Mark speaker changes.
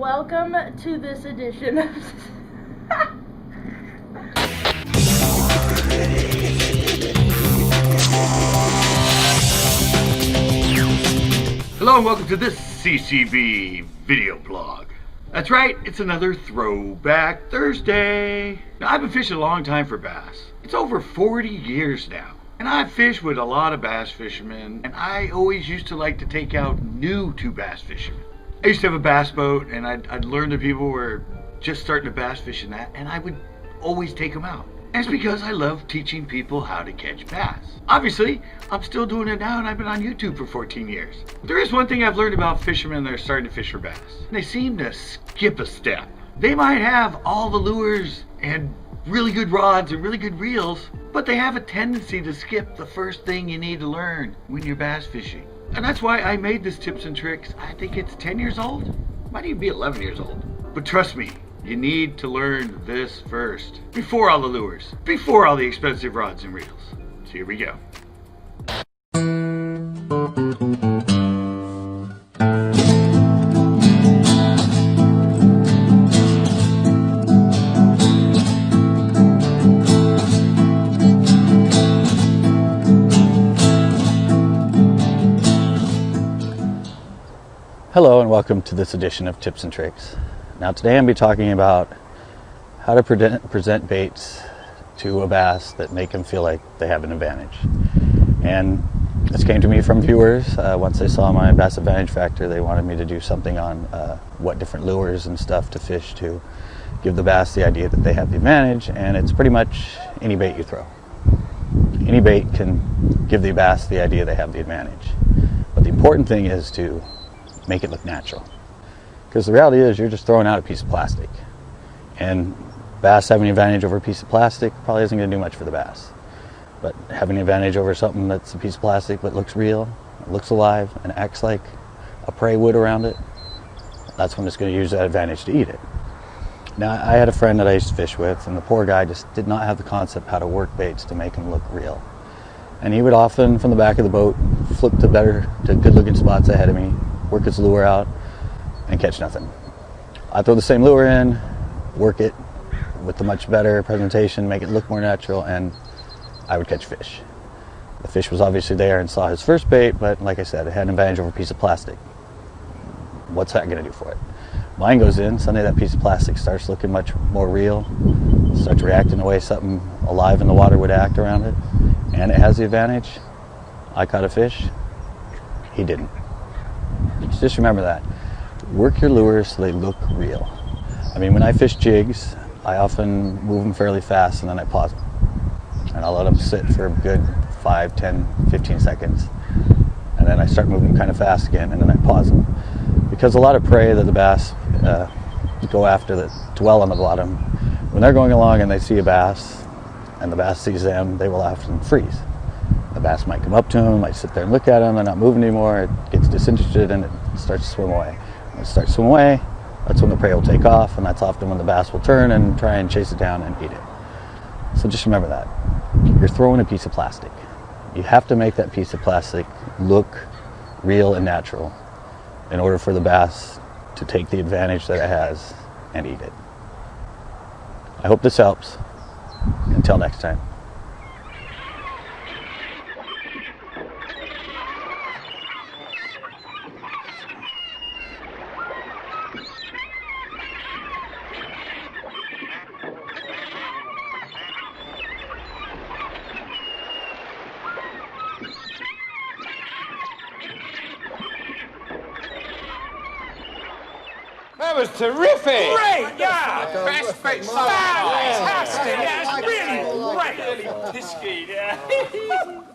Speaker 1: welcome to this edition of...
Speaker 2: Hello and welcome to this CCB video blog. That's right, it's another Throwback Thursday. Now, I've been fishing a long time for bass. It's over 40 years now. And I've fished with a lot of bass fishermen, and I always used to like to take out new to bass fishermen. I used to have a bass boat, and I'd learn that people were just starting to bass fish in that, and I would always take them out. And it's because I love teaching people how to catch bass. Obviously, I'm still doing it now, and I've been on YouTube for 14 years. But there is one thing I've learned about fishermen that are starting to fish for bass. They seem to skip a step. They might have all the lures and really good rods and really good reels, but they have a tendency to skip the first thing you need to learn when you're bass fishing. And that's why I made this tips and tricks. I think it's 10 years old, might even be 11 years old. But trust me, you need to learn this first, before all the lures, before all the expensive rods and reels. So here we go.
Speaker 3: Hello and welcome to this edition of Tips and Tricks. Now today I'm going to be talking about how to present baits to a bass that make them feel like they have an advantage. And this came to me from viewers. Once they saw my Bass Advantage Factor, they wanted me to do something on what different lures and stuff to fish to give the bass the idea that they have the advantage. And it's pretty much any bait you throw. Any bait can give the bass the idea they have the advantage. But the important thing is to make it look natural, because the reality is you're just throwing out a piece of plastic, and bass having an advantage over a piece of plastic probably isn't going to do much for the bass. But having an advantage over something that's a piece of plastic but looks real, looks alive, and acts like a prey would around it, that's when it's going to use that advantage to eat it. Now, I had a friend that I used to fish with, and the poor guy just did not have the concept how to work baits to make them look real. And he would often, from the back of the boat, flip to good looking spots ahead of me, work his lure out, and catch nothing. I'd throw the same lure in, work it with a much better presentation, make it look more natural, and I would catch fish. The fish was obviously there and saw his first bait, but like I said, it had an advantage over a piece of plastic. What's that going to do for it? Mine goes in, suddenly that piece of plastic starts looking much more real, starts reacting the way something alive in the water would act around it, and it has the advantage. I caught a fish, he didn't. Just remember that. Work your lures so they look real. I mean, when I fish jigs, I often move them fairly fast and then I pause them. And I'll let them sit for a good 5, 10, 15 seconds. And then I start moving them kind of fast again and then I pause them. Because a lot of prey that the bass go after that dwell on the bottom, when they're going along and they see a bass and the bass sees them, they will often freeze. The bass might come up to him, might sit there and look at him, they're not moving anymore, it gets disinterested and it starts to swim away. When it starts to swim away, that's when the prey will take off, and that's often when the bass will turn and try and chase it down and eat it. So just remember that. You're throwing a piece of plastic. You have to make that piece of plastic look real and natural in order for the bass to take the advantage that it has and eat it. I hope this helps. Until next time.
Speaker 4: That was terrific!
Speaker 5: Great, yeah! Best bait so far! Fantastic! Yeah, it's really great! Pisky, yeah.